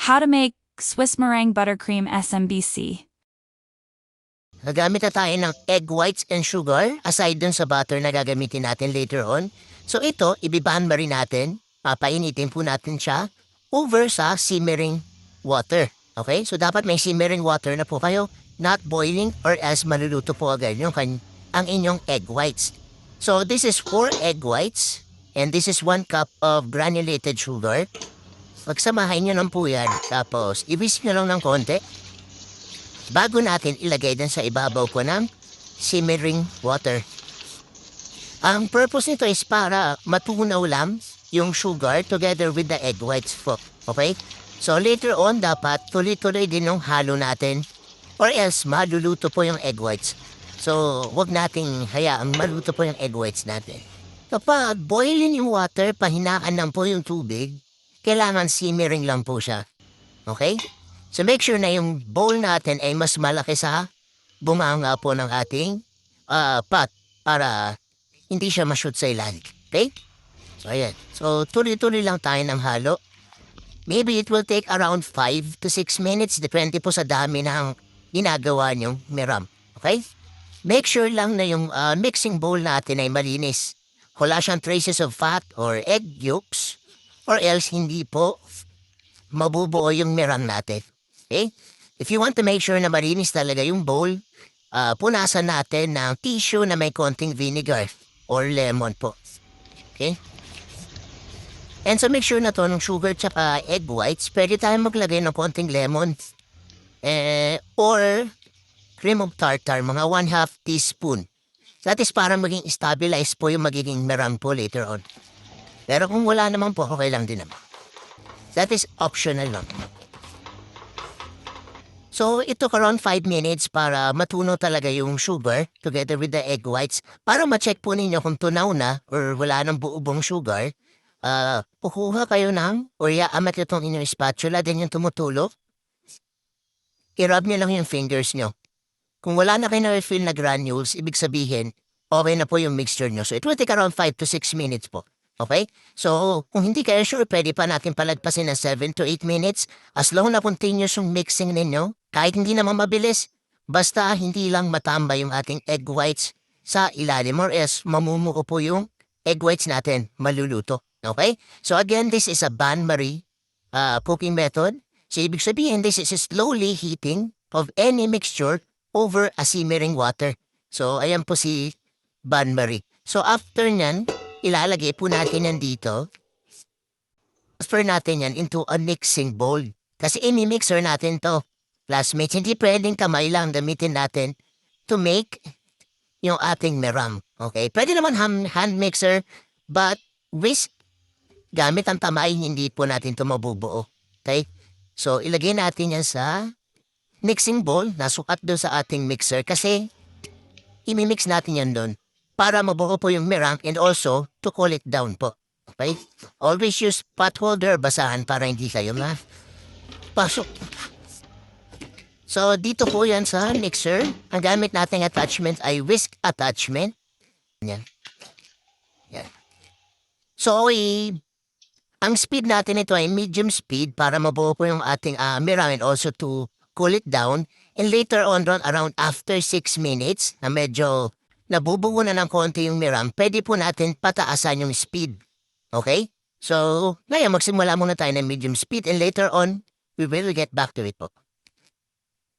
How to make Swiss meringue buttercream SMBC. Gagamit na tayo ng egg whites and sugar aside dun sa butter na gagamitin natin later on. So ito, ibibahan rin natin. Papainitin po natin siya over sa simmering water. Okay? So dapat may simmering water na po kayo, not boiling or else maluluto po agad ang inyong egg whites. So this is 4 egg whites and this is 1 cup of granulated sugar. Pagsamahin nyo lang po yan. Tapos, i-whisk nyo lang ng konti. Bago natin ilagay din sa ibabaw po ng simmering water. Ang purpose nito is para matunaw lang yung sugar together with the egg whites po. Okay? So, later on, dapat tuloy-tuloy din yung halo natin or else maluluto po yung egg whites. So, wag nating hayaang maluto po yung egg whites natin. Kapag boiling yung water, pahinaan lang po yung tubig, kailangan simmering lang po siya. Okay? So make sure na yung bowl natin ay mas malaki sa bunganga po ng ating pot para hindi siya ma-shoot sa ilalim. Okay? So ayan. So tuloy-tuloy lang tayo ng halo. Maybe it will take around 5 to 6 minutes depende po sa dami ng ginagawa niyong meram. Okay? Make sure lang na yung mixing bowl natin ay malinis. Wala siyang traces of fat or egg yolks. Or else, hindi po mabubuo yung meram natin. Okay? If you want to make sure na malinis talaga yung bowl, punasan natin ng tissue na may konting vinegar or lemon po. Okay? And so make sure na to ng sugar tsaka egg whites, pwede tayong maglagay ng konting lemon. Or cream of tartar, mga 1/2 teaspoon. That is para maging stabilize po yung magiging meram po later on. Pero kung wala naman po, okay lang din naman. That is optional lang. So, it took around 5 minutes para matunaw talaga yung sugar together with the egg whites. Para ma-check po ninyo kung tunaw na or wala nang buo-buong sugar, kukuha kayo ng or yaamat itong inyong spatula din yung tumutulog. I-rub nyo lang yung fingers nyo. Kung wala na kayo na-refill na granules, ibig sabihin, okay na po yung mixture nyo. So, it will take around 5 to 6 minutes po. Okay? So, kung hindi kayo sure, pwede pa natin palagpasin ng 7 to 8 minutes. As long na continuous yung mixing ninyo, kahit hindi naman mabilis, basta hindi lang matamba yung ating egg whites sa ilalim or else mamumuko po yung egg whites natin maluluto. Okay? So again, this is a bain-marie cooking method. So, ibig sabihin, this is a slowly heating of any mixture over a simmering water. So, ayan po si bain-marie. So, after nyan, ilalagay po natin yan dito. Transfer natin yan into a mixing bowl. Kasi ini-mixer natin to. Classmates, hindi pwedeng kamay lang gamitin natin to make yung ating meram. Okay? Pwede naman hand mixer, but whisk gamit ang kamay, hindi po natin to mabubuo. Okay? So, ilagay natin yan sa mixing bowl na sukat doon sa ating mixer kasi imi-mix natin yan doon para mabuo po yung meram and also to cool it down po. Okay? Always use pot holder, basahan para hindi kayo pasok. So, dito po yan sa mixer. Ang gamit nating attachment ay whisk attachment. Yan. Yan. So, ang speed natin ito ay medium speed para mabuo po yung ating meram and also to cool it down. And later on, around after 6 minutes, na medyo nabubuo na ng konti yung meram, pwede po natin pataasan yung speed. Okay? So, ngayon magsimula muna tayo ng medium speed and later on, we will get back to it po.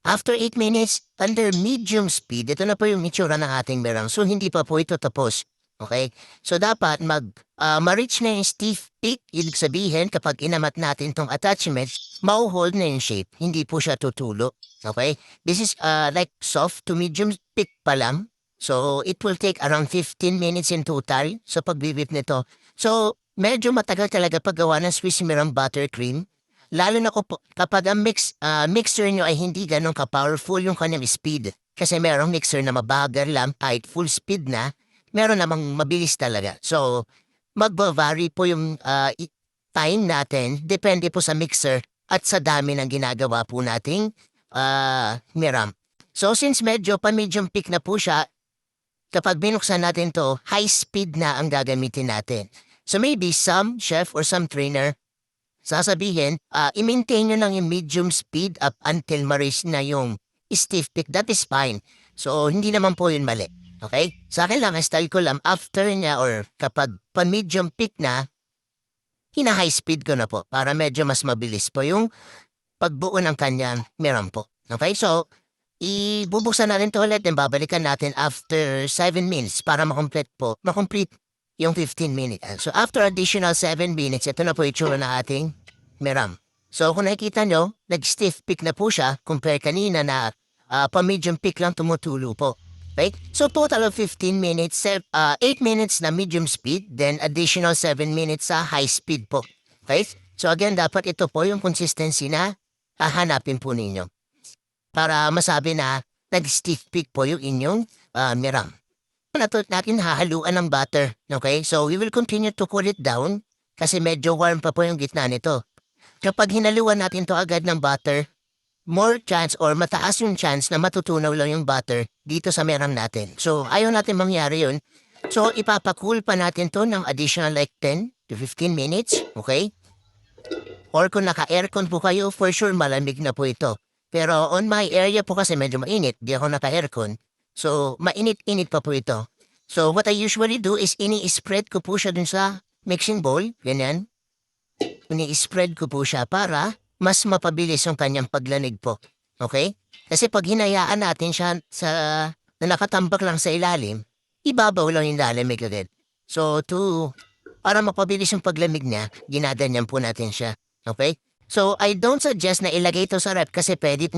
After 8 minutes, under medium speed, ito na po yung itsura ng ating meram. So, hindi pa po ito tapos. Okay? So, dapat ma-reach na yung stiff peak. Ibig sabihin, kapag inamat natin tong attachment, ma-hold na yung shape. Hindi po siya tutulo. Okay? This is like soft to medium peak pa lang. So, it will take around 15 minutes in total sa pagbibip nito. So, medyo matagal talaga paggawa ng Swiss meram buttercream. Lalo na kapag ang mixer nyo ay hindi ganun ka-powerful yung kanyang speed. Kasi merong mixer na mabagal lang kahit full speed na, meron namang mabilis talaga. So, magba-vary po yung time natin, depende po sa mixer at sa dami ng ginagawa po nating meram. So, since medyo pa-medium peak na po siya, kapag binuksan natin to, high speed na ang gagamitin natin. So maybe some chef or some trainer sasabihin, i-maintain nyo lang yung medium speed up until ma-reach na yung stiff peak. That is fine. So, hindi naman po yun mali. Okay? Sa akin lang, ang style ko lang, after niya or kapag pa-medium peak na, hina-high speed ko na po para medyo mas mabilis po yung pagbuo ng kanyang meron po. Okay? So, ibubuksan natin to ulit and babalikan natin after 7 minutes para makomplete yung 15 minutes. So, after additional 7 minutes, ito na po itsura na ating meram. So, kung nakikita nyo, nag-stiff peak na po siya compare kanina na pa-medium peak lang tumutulo po. Okay? So, total of 15 minutes, 8 minutes na medium speed, then additional 7 minutes sa high speed po. Okay? So, again, dapat ito po yung consistency na hahanapin po ninyo para masabi na nag-stiff peak po yung inyong meram. Natin hahaluan ng butter. Okay? So, we will continue to cool it down kasi medyo warm pa po yung gitna nito. Kapag hinaluan natin to agad ng butter, more chance or mataas yung chance na matutunaw lang yung butter dito sa meram natin. So, ayaw natin mangyari yun. So, ipapakool pa natin to ng additional like 10 to 15 minutes. Okay? Or kung naka-aircon po kayo, for sure malamig na po ito. Pero on my area po kasi medyo mainit, di ako naka-aircon. So, mainit-init pa po ito. So, what I usually do is ini-spread ko po siya dun sa mixing bowl. Ganyan. Ini-spread ko po siya para mas mapabilis yung kanyang paglanig po. Okay? Kasi pag hinayaan natin siya na nakatambak lang sa ilalim, ibabaw lang yung lalamig agad. So, para mapabilis yung paglamig niya, ginaganyan po natin siya. Okay? So, I don't suggest na ilagay ito sa ref kasi pwede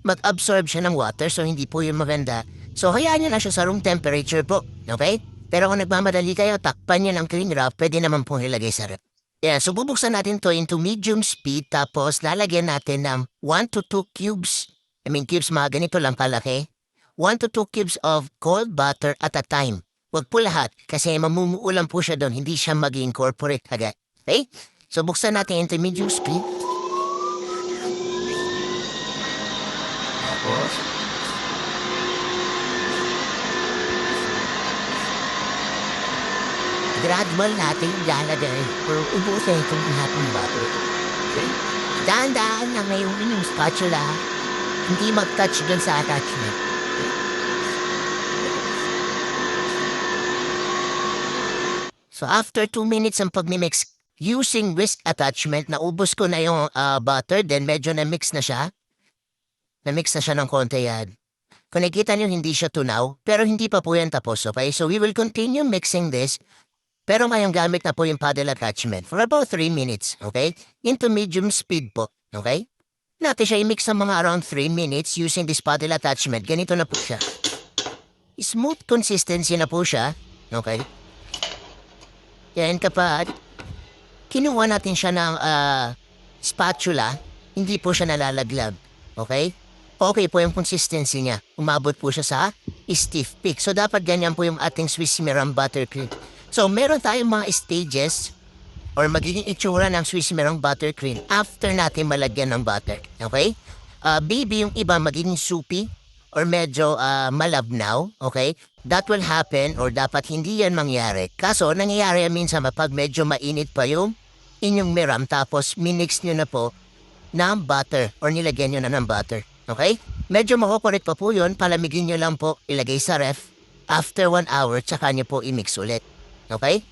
mag-absorb siya ng water so hindi po yun maganda. So, hayaan nyo na siya sa room temperature po. Okay? Pero kung nagmamadali kayo, takpan nyo ng cling wrap, pwede naman pong ilagay sa ref. Yeah, so bubuksan natin to into medium speed tapos lalagyan natin ng 1 to 2 cubes. Cubes mga ganito lang kalaki. 1 to 2 cubes of cold butter at a time. Huwag po lahat kasi mamumuulan po siya doon, hindi siya mag-incorporate agad. Okay? So, buksan natin into medium speed. Tapos, gradual natin ilalagay or ubusin itong lahat ng butter. Okay? Dahan-dahan na ngayon yung spatula, hindi mag-touch dun sa attachment. So, after 2 minutes ang pagmimix, using whisk attachment, naubos ko na yung butter, then medyo na-mix na siya. Na-mix na siya ng konti yan. Kung nakita nyo, hindi siya tunaw, pero hindi pa po yan tapos, okay? So, we will continue mixing this, pero ngayong gamit na po yung paddle attachment for about 3 minutes, okay? Into medium speed po, okay? Natin siya i-mix ng mga around 3 minutes using this paddle attachment. Ganito na po siya. Smooth consistency na po siya, okay? Yan kapag kinuha natin siya ng spatula, hindi po siya nalalaglag. Okay? Okay po yung consistency niya. Umabot po siya sa stiff peak. So, dapat ganyan po yung ating Swiss Meram buttercream. So, meron tayong mga stages or magiging itsura ng Swiss Meram buttercream after natin malagyan ng butter. Okay? Baby, yung iba magiging soupy or medyo malabnaw. Okay? That will happen or dapat hindi yan mangyari. Kaso, nangyayari yan minsan pag medyo mainit pa yung inyong meram tapos minix nyo na po ng butter or nilagyan nyo na ng butter. Okay? Medyo makukulit pa po yun, palamigin nyo lang po, ilagay sa ref. After 1 hour, tsaka nyo po i-mix ulit. Okay?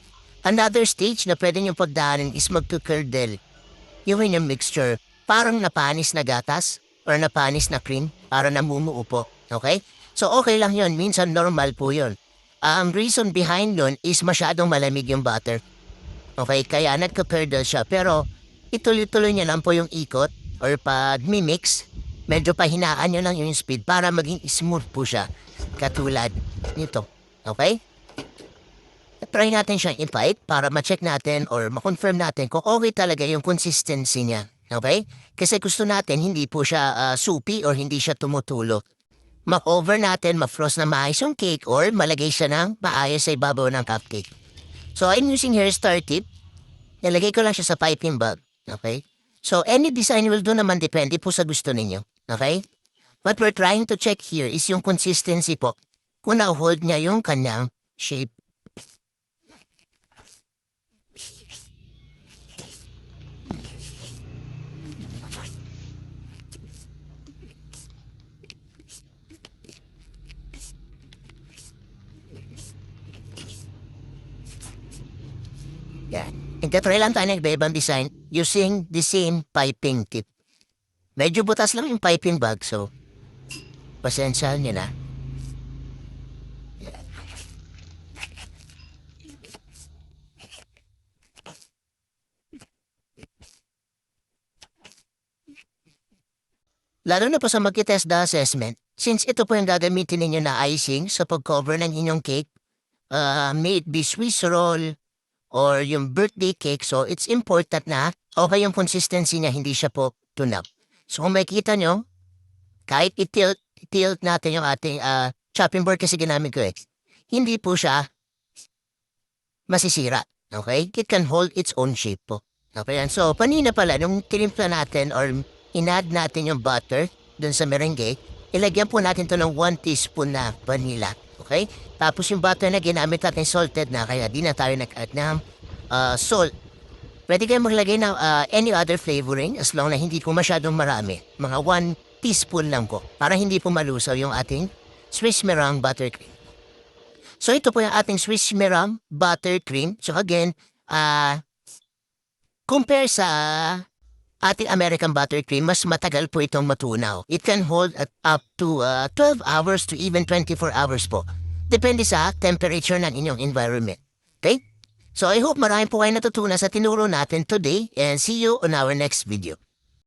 Another stage na pwede nyo pagdaanin is magkukurdel. Yung inyong mixture, parang napanis na gatas or napanis na cream para namumuo po. Okay? So okay lang yun, minsan normal po yun. Ang reason behind yun is masyadong malamig yung butter. Okay, kaya nagka-curdle siya. Pero ituloy-tuloy niya lang po yung ikot or pag mimix, medyo pahinaan nyo lang yung speed para maging smooth po siya. Katulad nito. Okay? Try natin siyang i-bite para ma-check natin or ma-confirm natin kung okay talaga yung consistency niya. Okay? Kasi gusto natin hindi po siya soupy or hindi siya tumutulo. Ma-over natin, ma-frost na maayos yung cake or malagay siya ng maayos sa ibabaw ng cupcake. So, I'm using here star tip. Nalagay ko lang siya sa piping bag. Okay? So, any design will do naman depende po sa gusto ninyo. Okay? What we're trying to check here is yung consistency po. Kung na-hold niya yung kanyang shape. Nagtatry lang tayo ng iba-ibang design using the same piping tip. Medyo butas lang yung piping bag, so pasensyahan niyo na. Lalo na po sa mag-test the assessment, since ito po yung gagamitin ninyo na icing sa pag-cover ng inyong cake, may it be Swiss roll or yung birthday cake, so it's important na okay yung consistency niya, hindi siya po tunap. So kung makikita nyo, kahit i-tilt natin yung ating chopping board kasi ginamit ko hindi po siya masisira. Okay? It can hold its own shape po. Okay yan. So, panina pala, nung tinimpla natin or inad natin yung butter dun sa merengue, ilagyan po natin to ng 1 teaspoon na vanilla. Okay? Tapos yung butter na ginamit natin salted na, kaya di na tayo nag-add ng salt. Pwede kayo maglagay ng any other flavoring as long na hindi po masyadong marami. Mga 1 teaspoon lang po para hindi po malusaw yung ating Swiss meringue buttercream. So ito po yung ating Swiss meringue buttercream. So again, compare sa ating American buttercream, mas matagal po itong matunaw. It can hold up to 12 hours to even 24 hours po. Depende sa temperature ng inyong environment. Okay? So I hope marami po kayo natutunan sa tinuro natin today and see you on our next video.